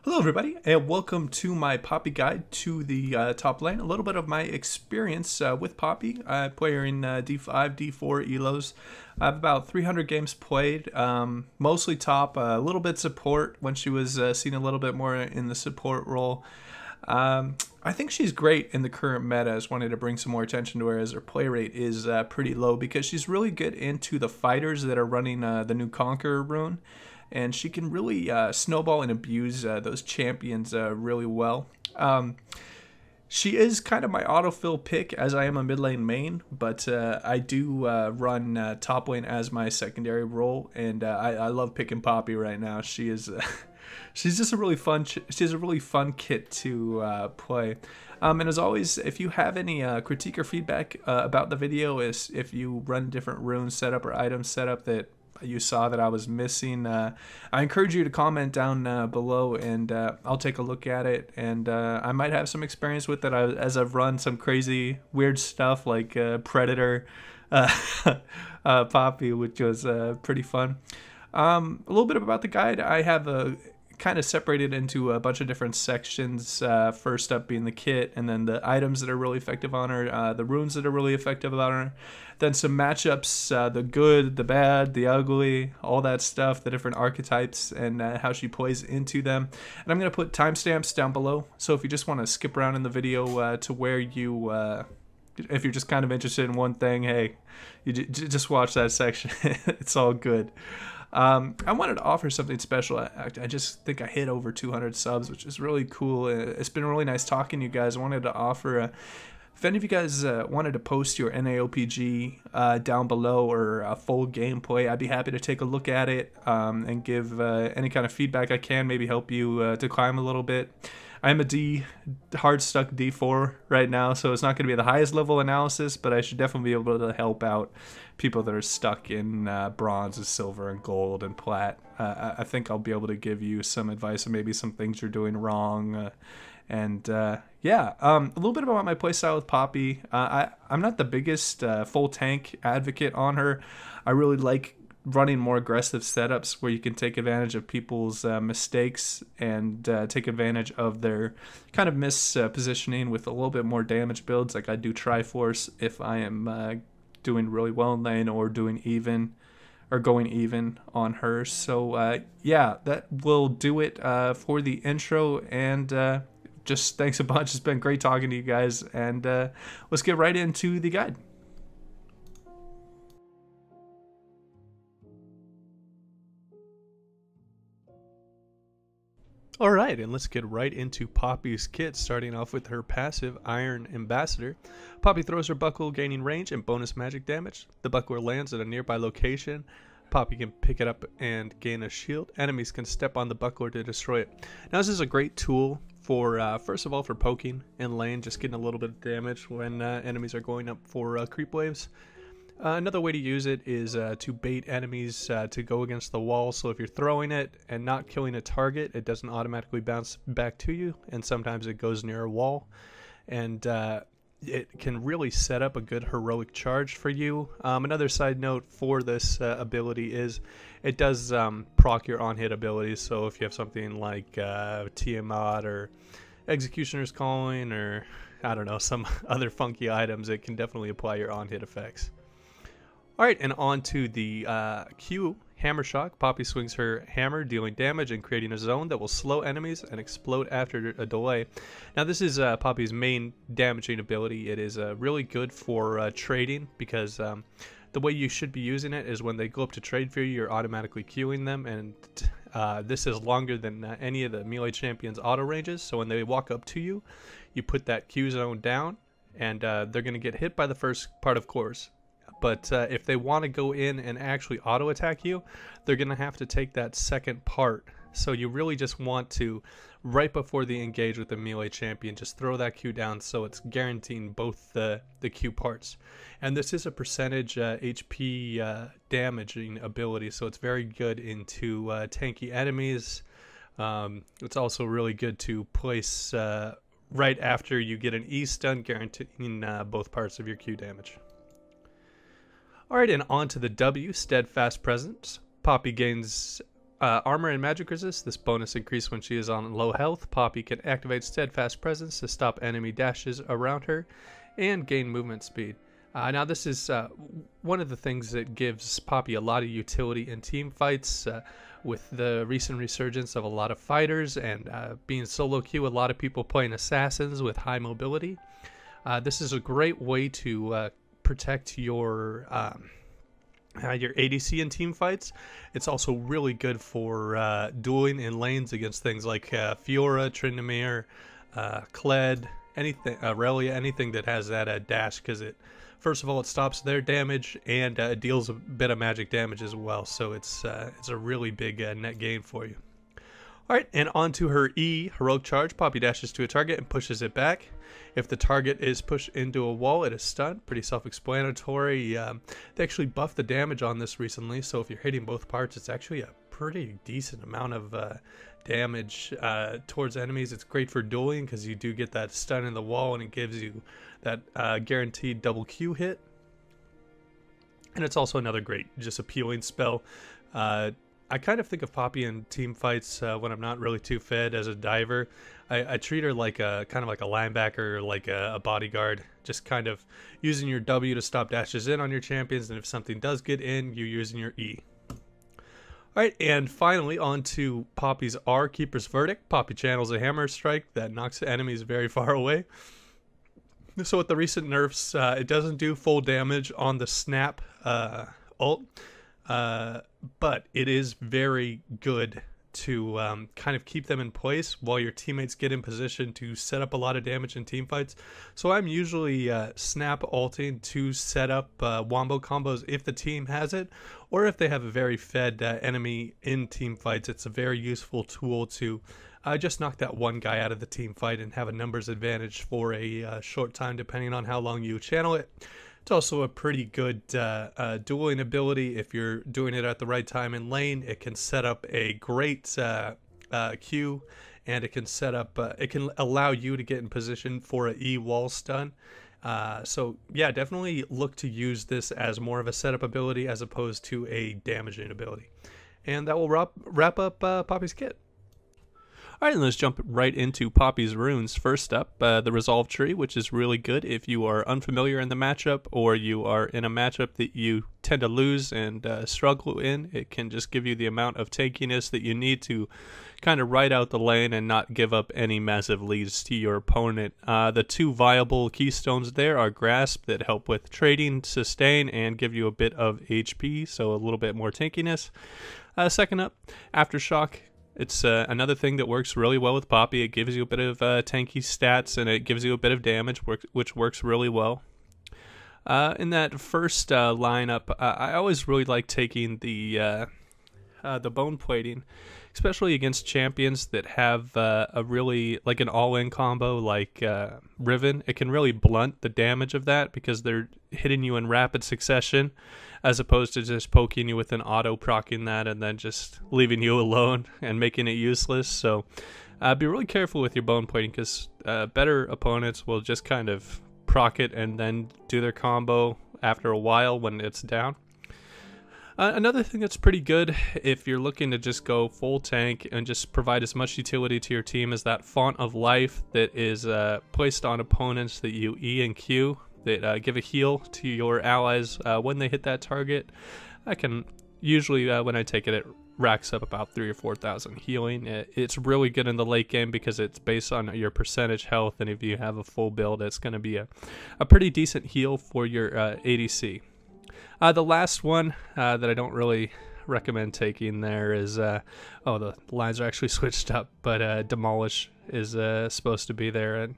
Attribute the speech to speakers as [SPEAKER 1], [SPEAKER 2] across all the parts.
[SPEAKER 1] Hello everybody, and welcome to my Poppy guide to the top lane. A little bit of my experience with Poppy. I play her in D5, D4 elos. I have about 300 games played, mostly top, a little bit support when she was seen a little bit more in the support role. I think she's great in the current meta. I just wanted to bring some more attention to her as her play rate is pretty low because she's really good into the fighters that are running the new Conqueror rune. And she can really snowball and abuse those champions really well. She is kind of my autofill pick as I am a mid lane main, but I do run top lane as my secondary role, and I love picking Poppy right now. She is, she's just a really fun. She has a really fun kit to play. And as always, if you have any critique or feedback about the video, is if you run different rune setup or item setup that you saw that I was missing, I encourage you to comment down below, and I'll take a look at it, and I might have some experience with it as I've run some crazy weird stuff like Predator Poppy, which was pretty fun. A little bit about the guide. I have kind of separated into a bunch of different sections, first up being the kit, and then the items that are really effective on her, the runes that are really effective on her, then some matchups, the good, the bad, the ugly, all that stuff, the different archetypes, and how she plays into them. And I'm going to put timestamps down below, so if you just want to skip around in the video to where you, if you're just kind of interested in one thing, hey, you just watch that section. It's all good. I wanted to offer something special. I just think I hit over 200 subs, which is really cool. It's been really nice talking to you guys. I wanted to offer, if any of you guys wanted to post your NAOPG down below or a full gameplay, I'd be happy to take a look at it and give any kind of feedback I can, maybe help you to climb a little bit. I'm a hard stuck D4 right now, so it's not going to be the highest level analysis, but I should definitely be able to help out people that are stuck in bronze and silver and gold and plat. I think I'll be able to give you some advice and maybe some things you're doing wrong. Yeah, a little bit about my playstyle with Poppy. I'm not the biggest full tank advocate on her. I really like running more aggressive setups where you can take advantage of people's mistakes and take advantage of their kind of mispositioning with a little bit more damage builds. Like I do Triforce if I am doing really well in lane or doing even or going even on her. So yeah, that will do it for the intro, and just thanks a bunch. It's been great talking to you guys, and let's get right into the guide. Alright, and let's get right into Poppy's kit, starting off with her passive Iron Ambassador. Poppy throws her buckle, gaining range and bonus magic damage. The buckler lands at a nearby location. Poppy can pick it up and gain a shield. Enemies can step on the buckler to destroy it. Now this is a great tool for, first of all, for poking in lane, just getting a little bit of damage when enemies are going up for creep waves. Another way to use it is to bait enemies to go against the wall. So if you're throwing it and not killing a target, it doesn't automatically bounce back to you, and sometimes it goes near a wall. And it can really set up a good heroic charge for you. Another side note for this ability is it does proc your on-hit abilities. So if you have something like Tiamat or Executioner's Calling or, I don't know, some other funky items, it can definitely apply your on-hit effects. Alright, and on to the Q, Hammer Shock. Poppy swings her hammer, dealing damage and creating a zone that will slow enemies and explode after a delay. Now this is Poppy's main damaging ability. It is really good for trading, because the way you should be using it is when they go up to trade for you, you're automatically queuing them, and this is longer than any of the melee champions' auto ranges. So when they walk up to you, you put that Q zone down, and they're going to get hit by the first part, of course. But if they want to go in and actually auto attack you, they're going to have to take that second part. So you really just want to, right before they engage with the melee champion, just throw that Q down so it's guaranteeing both the Q parts. And this is a percentage HP damaging ability, so it's very good into tanky enemies. It's also really good to place right after you get an E stun, guaranteeing both parts of your Q damage. Alright, and on to the W, Steadfast Presence. Poppy gains Armor and magic resist. This bonus increase when she is on low health. Poppy can activate Steadfast Presence to stop enemy dashes around her and gain movement speed. Now this is one of the things that gives Poppy a lot of utility in team fights. With the recent resurgence of a lot of fighters and being solo queue, a lot of people playing assassins with high mobility. This is a great way to protect your ADC in team fights. It's also really good for dueling in lanes against things like Fiora, Tryndamere, Kled, anything, Aurelia, anything that has that dash, because it, first of all, it stops their damage and deals a bit of magic damage as well. So it's a really big net gain for you. All right, and on to her E, Heroic Charge. Poppy dashes to a target and pushes it back. If the target is pushed into a wall, it is stunned. Pretty self-explanatory. They actually buffed the damage on this recently, so if you're hitting both parts, it's actually a pretty decent amount of damage towards enemies. It's great for dueling because you do get that stun in the wall, and it gives you that guaranteed double Q hit. And it's also another great, just appealing spell. I kind of think of Poppy in team fights when I'm not really too fed as a diver. I treat her like a kind of like a linebacker, like a bodyguard, just kind of using your W to stop dashes in on your champions, and if something does get in, you're using your E. Alright, and finally on to Poppy's R, Keeper's Verdict. Poppy channels a hammer strike that knocks enemies very far away. So with the recent nerfs, it doesn't do full damage on the snap ult. But it is very good to kind of keep them in place while your teammates get in position to set up a lot of damage in team fights. So I'm usually snap ulting to set up wombo combos if the team has it, or if they have a very fed enemy in team fights. It's a very useful tool to just knock that one guy out of the team fight and have a numbers advantage for a short time, depending on how long you channel it. It's also a pretty good dueling ability. If you're doing it at the right time in lane, it can set up a great Q, and it can set up, it can allow you to get in position for an E wall stun. So yeah, definitely look to use this as more of a setup ability as opposed to a damaging ability. And that will wrap up Poppy's kit. Alright, let's jump right into Poppy's runes. First up, the Resolve Tree, which is really good if you are unfamiliar in the matchup, or you are in a matchup that you tend to lose and struggle in. It can just give you the amount of tankiness that you need to kind of ride out the lane and not give up any massive leads to your opponent. The two viable keystones there are Grasp, that help with trading, sustain, and give you a bit of HP, so a little bit more tankiness. Second up, Aftershock. It's another thing that works really well with Poppy. It gives you a bit of tanky stats, and it gives you a bit of damage, which works really well. In that first lineup, I always really like taking the bone plating, especially against champions that have a really, like an all-in combo like Riven. It can really blunt the damage of that because they're hitting you in rapid succession, as opposed to just poking you with an auto-procking that and then just leaving you alone and making it useless. So be really careful with your bone plating, because better opponents will just kind of proc it and then do their combo after a while when it's down. Another thing that's pretty good if you're looking to just go full tank and just provide as much utility to your team is that Font of Life that is placed on opponents that you E and Q, that give a heal to your allies when they hit that target. I can usually, when I take it, it racks up about 3,000 or 4,000 healing. It's really good in the late game because it's based on your percentage health, and if you have a full build, it's going to be a pretty decent heal for your ADC. The last one that I don't really recommend taking there is, the lines are actually switched up, but Demolish is supposed to be there, and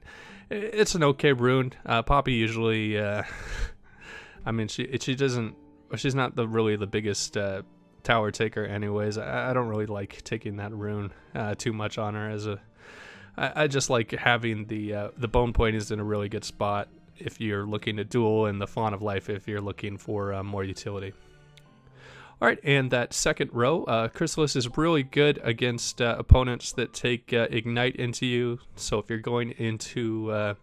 [SPEAKER 1] it's an okay rune. Poppy usually, I mean, she's not really the biggest tower taker anyways. I don't really like taking that rune too much on her. I just like having the bone pointings in a really good spot if you're looking to duel, and the Font of Life if you're looking for more utility. Alright, and that second row, Chrysalis is really good against opponents that take Ignite into you. So if you're going into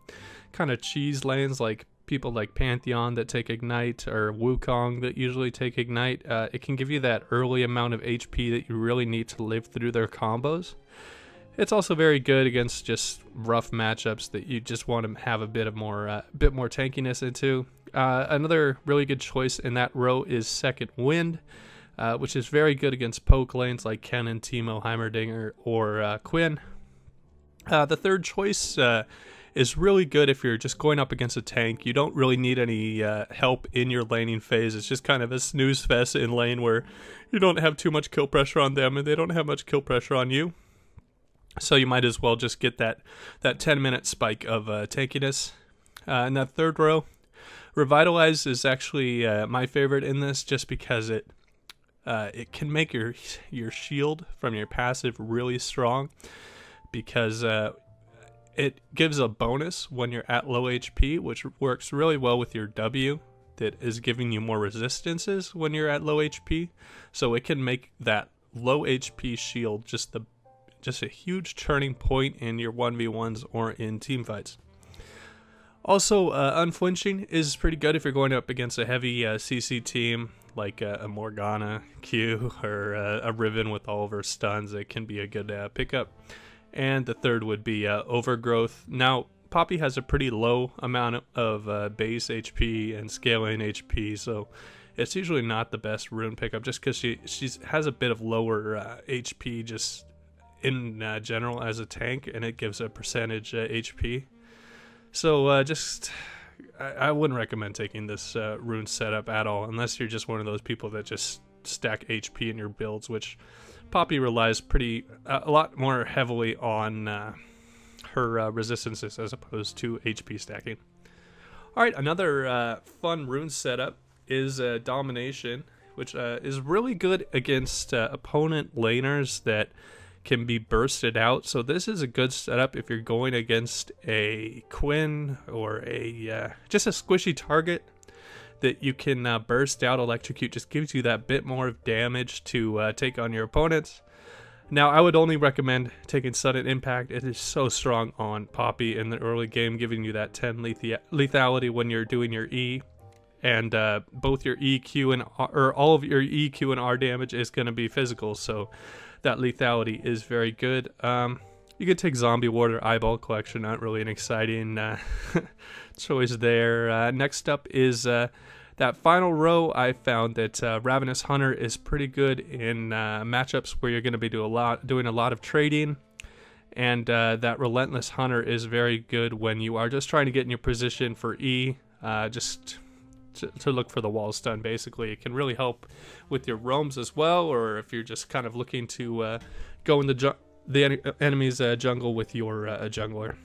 [SPEAKER 1] kind of cheese lanes like people like Pantheon that take Ignite, or Wukong that usually take Ignite, it can give you that early amount of HP that you really need to live through their combos. It's also very good against just rough matchups that you just want to have a bit more tankiness into. Another really good choice in that row is Second Wind, which is very good against poke lanes like Kennen, Teemo, Heimerdinger, or Quinn. The third choice is really good if you're just going up against a tank. You don't really need any help in your laning phase. It's just kind of a snooze fest in lane where you don't have too much kill pressure on them and they don't have much kill pressure on you. So you might as well just get that 10-minute spike of tankiness. In that third row, Revitalize is actually my favorite in this, just because it can make your shield from your passive really strong, because it gives a bonus when you're at low HP, which works really well with your W that is giving you more resistances when you're at low HP. So it can make that low HP shield just a huge turning point in your 1v1s or in team fights. Also, Unflinching is pretty good if you're going up against a heavy CC team like a Morgana Q or a Riven with all of her stuns. It can be a good pickup. And the third would be Overgrowth. Now, Poppy has a pretty low amount of base HP and scaling HP, so it's usually not the best rune pickup, just because she has a bit of lower HP just in general as a tank, and it gives a percentage HP. So I wouldn't recommend taking this rune setup at all, unless you're just one of those people that just stack HP in your builds, which Poppy relies a lot more heavily on her resistances as opposed to HP stacking. Alright, another fun rune setup is Domination, which is really good against opponent laners that can be bursted out. So this is a good setup if you're going against a Quinn or just a squishy target that you can burst out. Electrocute just gives you that bit more of damage to take on your opponents. Now, I would only recommend taking Sudden Impact. It is so strong on Poppy in the early game, giving you that 10 lethality when you're doing your E. And both your EQ and all of your EQ and R damage is going to be physical, so that lethality is very good. You could take Zombie Ward or Eyeball Collection, not really an exciting choice there. Next up is that final row. I found that Ravenous Hunter is pretty good in matchups where you're going to be doing a lot of trading. And that Relentless Hunter is very good when you are just trying to get in your position for E, just to look for the wall stun. Basically, it can really help with your roams as well, or if you're just kind of looking to go in the enemy's jungle with your jungler.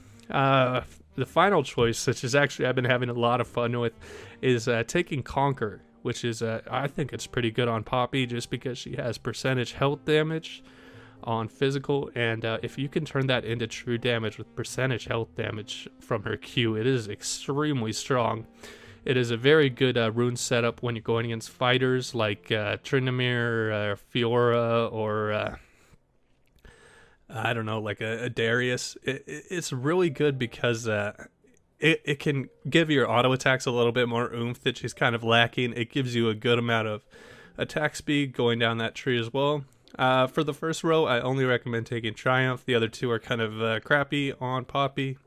[SPEAKER 1] The final choice, which is actually I've been having a lot of fun with, is taking Conqueror, which is I think it's pretty good on Poppy, just because she has percentage health damage on physical, and if you can turn that into true damage with percentage health damage from her Q, it is extremely strong. It is a very good rune setup when you're going against fighters like Tryndamere, Fiora, or I don't know, like a Darius. It's really good because it can give your auto attacks a little bit more oomph that she's kind of lacking. It gives you a good amount of attack speed going down that tree as well. For the first row, I only recommend taking Triumph. The other two are kind of crappy on Poppy.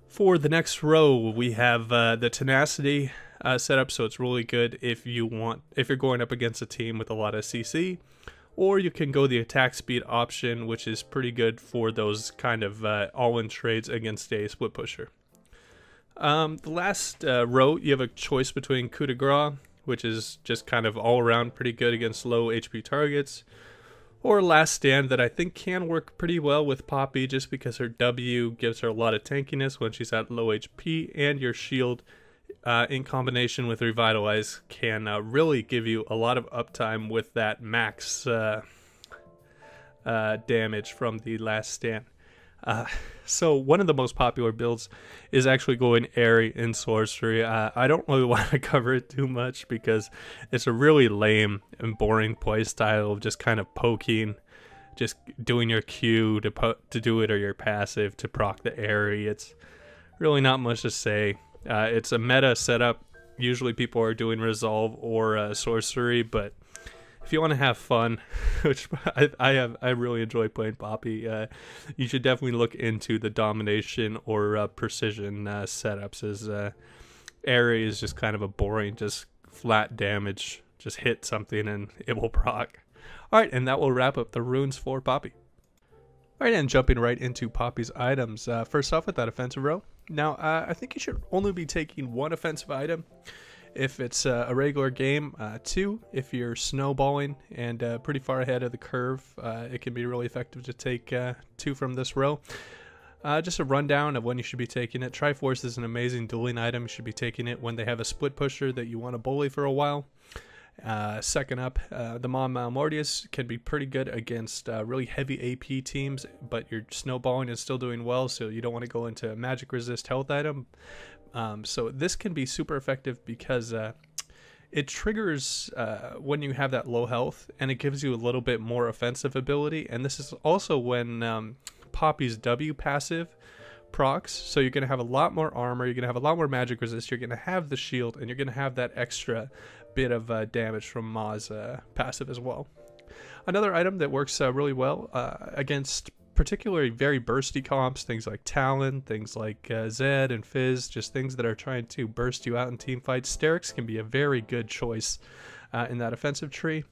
[SPEAKER 1] For the next row, we have the Tenacity setup, so it's really good if you're going up against a team with a lot of CC, or you can go the attack speed option, which is pretty good for those kind of all-in trades against a split pusher. The last row, you have a choice between Coup de Grace, which is just kind of all around pretty good against low HP targets, or Last Stand, that I think can work pretty well with Poppy, just because her W gives her a lot of tankiness when she's at low HP, and your shield in combination with Revitalize can really give you a lot of uptime with that max damage from the Last Stand. So one of the most popular builds is actually going Airy in Sorcery. I don't really want to cover it too much because it's a really lame and boring play style of just kind of poking, just doing your Q to do it, or your passive to proc the Airy. It's really not much to say. It's a meta setup. Usually people are doing resolve or sorcery, but if you want to have fun, which I really enjoy playing Poppy, you should definitely look into the domination or precision setups, as Airy is just kind of a boring, just flat damage. Just hit something and it will proc. Alright, and that will wrap up the runes for Poppy. Alright, and jumping right into Poppy's items. First off with that offensive row. Now, I think you should only be taking one offensive item if it's a regular game. Two, if you're snowballing and pretty far ahead of the curve, it can be really effective to take two from this row. Just a rundown of when you should be taking it. Triforce is an amazing dueling item. You should be taking it when they have a split pusher that you want to bully for a while. Second up, the Mom Mortius can be pretty good against really heavy AP teams, but your snowballing is still doing well, so you don't want to go into a magic resist health item. So this can be super effective because it triggers when you have that low health, and it gives you a little bit more offensive ability. And this is also when Poppy's W passive procs, so you're going to have a lot more armor, you're going to have a lot more magic resist, you're going to have the shield, and you're going to have that extra bit of damage from Ma's passive as well. Another item that works really well against particularly very bursty comps, things like Talon, things like Zed and Fizz, just things that are trying to burst you out in team fights. Sterix can be a very good choice in that offensive tree.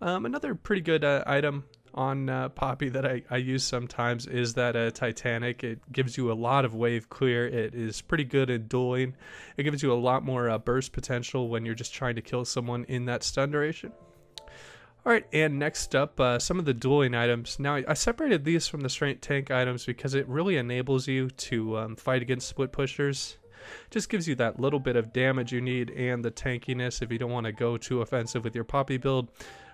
[SPEAKER 1] Another pretty good item on Poppy that I use sometimes is that Titanic. It gives you a lot of wave clear. It is pretty good in dueling. It gives you a lot more burst potential when you're just trying to kill someone in that stun duration. Alright, and next up, some of the dueling items. Now, I separated these from the straight tank items because it really enables you to fight against split pushers. Just gives you that little bit of damage you need and the tankiness if you don't want to go too offensive with your Poppy build.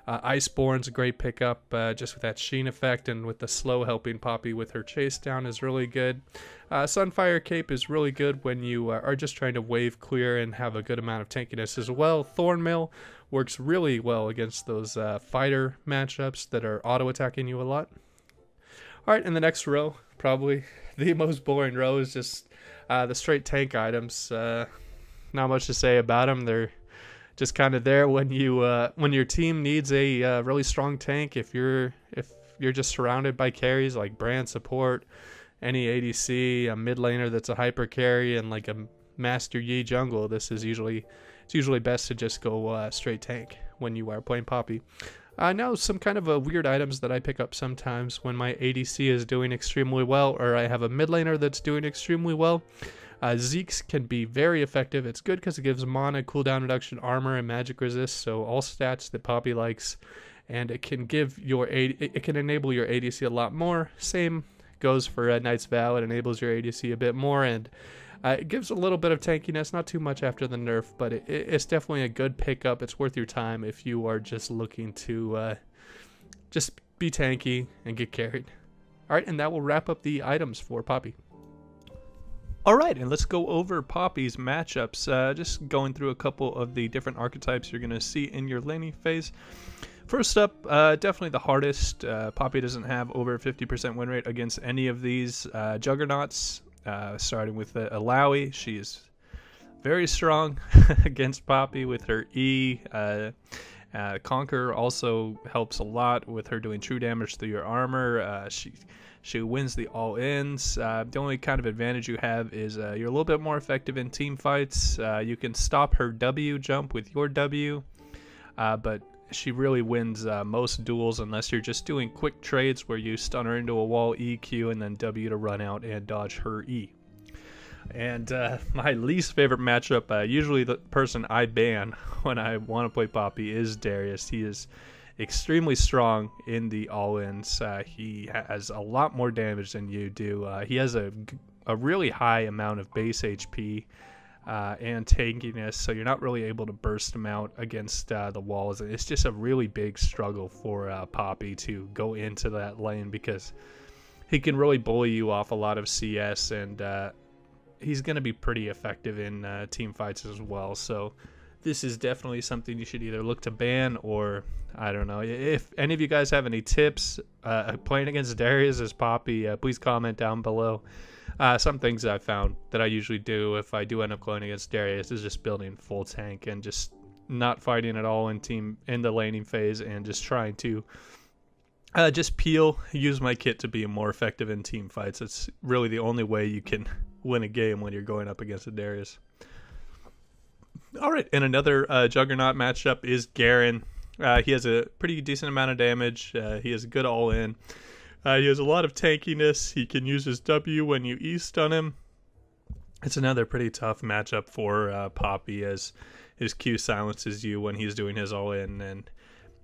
[SPEAKER 1] Iceborne's a great pickup, just with that sheen effect, and with the slow helping Poppy with her chase down is really good. Sunfire Cape is really good when you are just trying to wave clear and have a good amount of tankiness as well. Thornmail works really well against those fighter matchups that are auto-attacking you a lot. Alright, in the next row, probably the most boring row, is just the straight tank items. Not much to say about them. They're just kind of there when your team needs a really strong tank. If you're just surrounded by carries like Brand support, any ADC, a mid laner that's a hyper carry, and like a Master Yi jungle, it's usually best to just go straight tank when you are playing Poppy. Now some kind of weird items that I pick up sometimes when my ADC is doing extremely well, or I have a mid laner that's doing extremely well. Zeke's can be very effective. It's good because it gives mana, cooldown reduction, armor, and magic resist, so all stats that Poppy likes, and it can enable your ADC a lot more. Same goes for Knight's Vow. It enables your ADC a bit more, and it gives a little bit of tankiness, not too much after the nerf, but it's definitely a good pickup. It's worth your time if you are just looking to just be tanky and get carried. Alright, and that will wrap up the items for Poppy. Alright, and let's go over Poppy's matchups, just going through a couple of the different archetypes you're going to see in your laning phase. First up, definitely the hardest. Poppy doesn't have over a 50% win rate against any of these Juggernauts, starting with Alawi. She is very strong against Poppy with her E. Conqueror also helps a lot with her doing true damage through your armor. She wins the all-ins. The only kind of advantage you have is you're a little bit more effective in team fights. You can stop her W jump with your W, but she really wins most duels unless you're just doing quick trades where you stun her into a wall, EQ, and then W to run out and dodge her E. And my least favorite matchup, usually the person I ban when I want to play Poppy, is Darius. He is extremely strong in the all-ins. He has a lot more damage than you do. He has a really high amount of base HP and tankiness, so you're not really able to burst him out against the walls. It's just a really big struggle for Poppy to go into that lane because he can really bully you off a lot of CS, and he's going to be pretty effective in team fights as well. So this is definitely something you should either look to ban, or I don't know. If any of you guys have any tips playing against Darius as Poppy, please comment down below. Some things I found that I usually do if I do end up going against Darius is just building full tank and just not fighting at all in the laning phase, and just trying to just use my kit to be more effective in team fights. It's really the only way you can win a game when you're going up against a Darius. All right, and another Juggernaut matchup is Garen. He has a pretty decent amount of damage. He is good all-in. He has a lot of tankiness. He can use his W when you E-stun him. It's another pretty tough matchup for Poppy, as his Q silences you when he's doing his all-in, and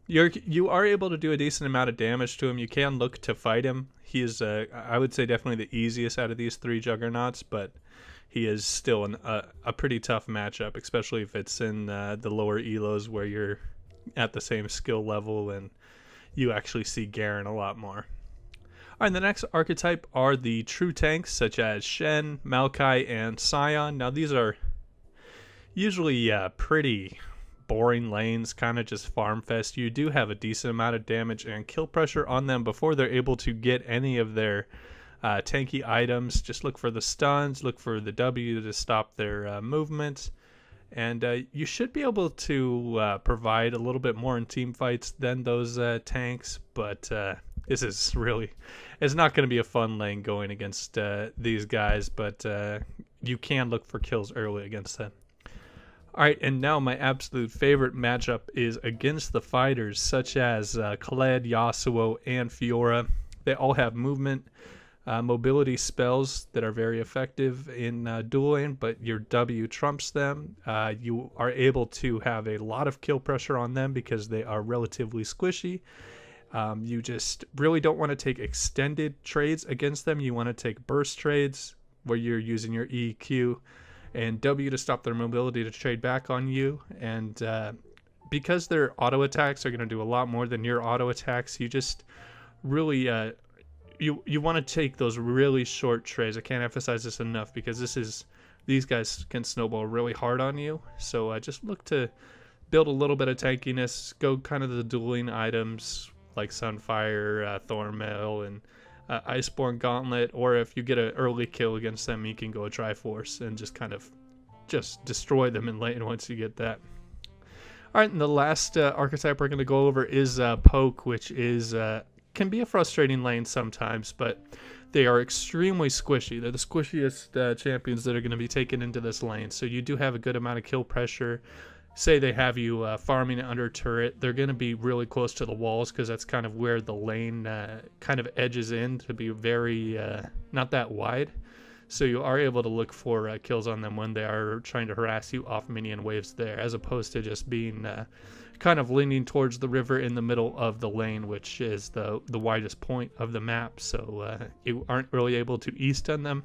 [SPEAKER 1] you are able to do a decent amount of damage to him. You can look to fight him. He is, I would say, definitely the easiest out of these three Juggernauts, but he is still a pretty tough matchup, especially if it's in the lower elos where you're at the same skill level and you actually see Garen a lot more. All right, the next archetype are the true tanks, such as Shen, Maokai, and Sion. Now, these are usually pretty boring lanes, kind of just farm fest. You do have a decent amount of damage and kill pressure on them before they're able to get any of their tanky items. Just look for the stuns, look for the W to stop their movement, and you should be able to provide a little bit more in team fights than those tanks, but this is really, it's not going to be a fun lane going against these guys, but you can look for kills early against them. All right, and now my absolute favorite matchup is against the fighters such as Khaled, Yasuo, and Fiora. They all have movement, mobility spells that are very effective in dueling, but your W trumps them. You are able to have a lot of kill pressure on them because they are relatively squishy. You just really don't want to take extended trades against them. You want to take burst trades where you're using your EQ and W to stop their mobility to trade back on you. And because their auto attacks are going to do a lot more than your auto attacks, you just really you want to take those really short trades. I can't emphasize this enough because these guys can snowball really hard on you. So just look to build a little bit of tankiness, go kind of the dueling items like Sunfire, Thornmail, and Iceborne Gauntlet, or if you get an early kill against them, you can go a Triforce and just kind of destroy them in lane once you get that. All right, and the last archetype we're going to go over is Poke, which is can be a frustrating lane sometimes, but they are extremely squishy. They're the squishiest champions that are going to be taken into this lane, so you do have a good amount of kill pressure. Say they have you farming under turret, they're going to be really close to the walls because that's kind of where the lane kind of edges in to be very not that wide. So you are able to look for kills on them when they are trying to harass you off minion waves there, as opposed to just being kind of leaning towards the river in the middle of the lane, which is the widest point of the map. So you aren't really able to E-stun them.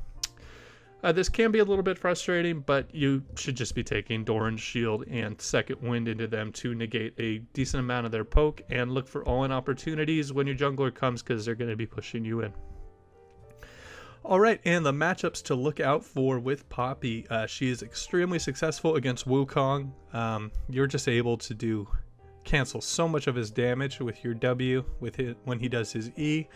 [SPEAKER 1] This can be a little bit frustrating, but you should just be taking Doran's Shield and Second Wind into them to negate a decent amount of their poke, and look for all-in opportunities when your jungler comes because they're going to be pushing you in. Alright, and the matchups to look out for with Poppy. She is extremely successful against Wukong. You're just able to cancel so much of his damage with your W when he does his E,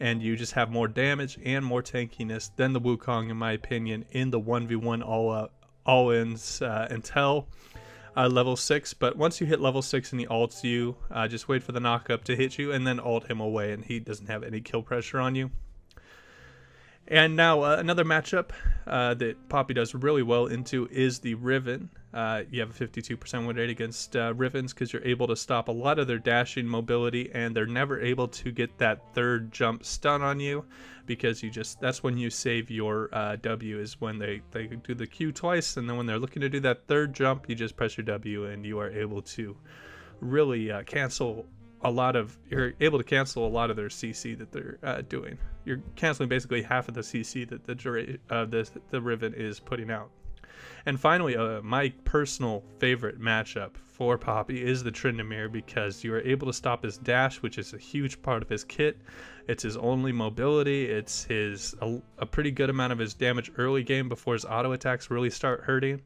[SPEAKER 1] and you just have more damage and more tankiness than the Wukong, in my opinion, in the 1v1 all-ins until level 6. But once you hit level 6 and he ults you, just wait for the knock-up to hit you and then ult him away, and he doesn't have any kill pressure on you. And now another matchup that Poppy does really well into is the Riven. You have a 52% win rate against Rivens because you're able to stop a lot of their dashing mobility, and they're never able to get that third jump stun on you because that's when you save your W, is when they do the Q twice, and then when they're looking to do that third jump, you just press your W and you are able to really you're able to cancel a lot of their CC that they're doing. You're canceling basically half of the CC that the Riven is putting out. And finally, my personal favorite matchup for Poppy is the Tryndamere, because you are able to stop his dash, which is a huge part of his kit. It's his only mobility. It's a pretty good amount of his damage early game before his auto attacks really start hurting.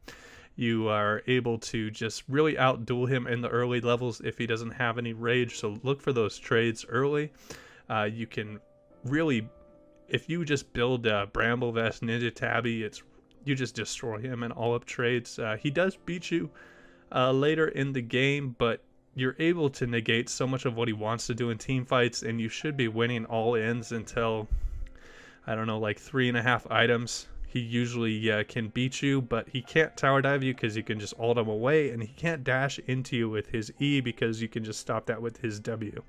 [SPEAKER 1] You are able to just really outduel him in the early levels if he doesn't have any rage, so look for those trades early. You can really if you just build Bramble Vest, Ninja Tabby, you just destroy him in all up trades. He does beat you later in the game, but you're able to negate so much of what he wants to do in team fights, and you should be winning all ends until, I don't know, like 3.5 items. He usually can beat you, but he can't tower dive you because you can just ult him away, and he can't dash into you with his E because you can just stop that with his W.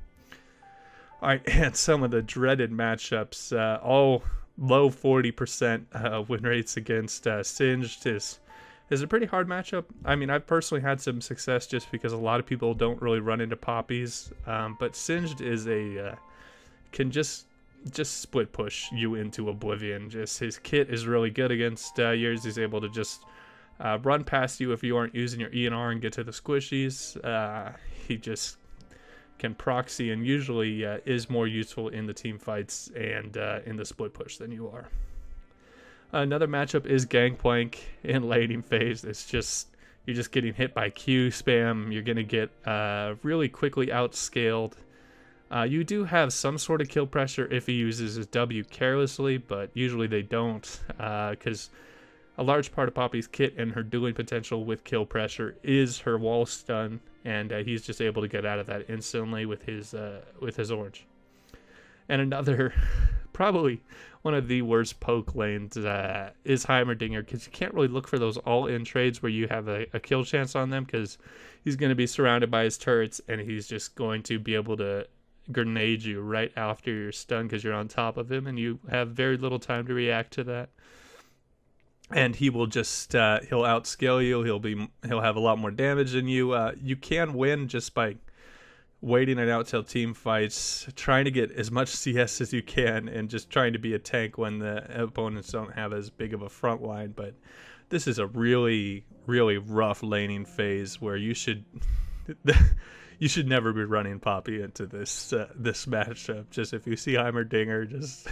[SPEAKER 1] Alright, and some of the dreaded matchups, all low 40% win rates against Singed is a pretty hard matchup. I mean, I've personally had some success just because a lot of people don't really run into poppies, but Singed is can just split push you into oblivion. Just his kit is really good against yours. He's able to just run past you if you aren't using your E and R and get to the squishies. He just can proxy and usually is more useful in the team fights and in the split push than you are. Another matchup is Gangplank in laning phase. It's just, you're just getting hit by Q spam. You're going to get really quickly outscaled. You do have some sort of kill pressure if he uses his W carelessly, but usually they don't, because a large part of Poppy's kit and her dueling potential with kill pressure is her wall stun, and he's just able to get out of that instantly with his orange. And another, probably one of the worst poke lanes is Heimerdinger, because you can't really look for those all-in trades where you have a kill chance on them, because he's going to be surrounded by his turrets, and he's just going to be able to grenade you right after you're stunned because you're on top of him, and you have very little time to react to that. And he will just he'll outscale you. He'll have a lot more damage than you. You can win just by waiting it out till team fights, trying to get as much CS as you can, and just trying to be a tank when the opponents don't have as big of a front line. But this is a really, really rough laning phase where you should you should never be running Poppy into this matchup. Just if you see Heimerdinger, just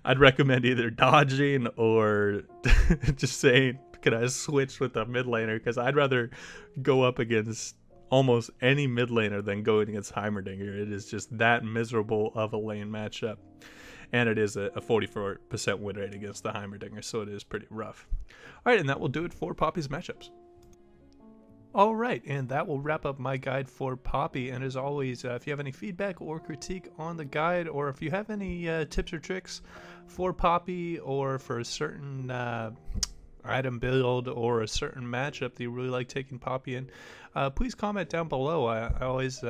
[SPEAKER 1] I'd recommend either dodging or just saying, can I switch with a mid laner? Because I'd rather go up against almost any mid laner than going against Heimerdinger. It is just that miserable of a lane matchup. And it is a 44% win rate against the Heimerdinger, so it is pretty rough. Alright, and that will do it for Poppy's matchups. Alright, and that will wrap up my guide for Poppy. And as always, if you have any feedback or critique on the guide, or if you have any tips or tricks for Poppy, or for a certain item build or a certain matchup that you really like taking Poppy in, please comment down below. I always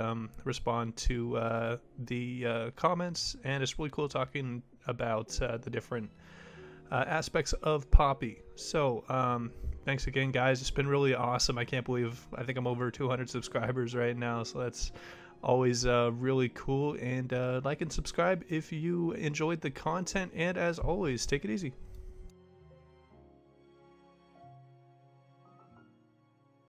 [SPEAKER 1] respond to the comments, and it's really cool talking about the different aspects of Poppy. So thanks again, guys. It's been really awesome. I can't believe I think I'm over 200 subscribers right now, so that's always really cool. And like and subscribe if you enjoyed the content, and as always, take it easy.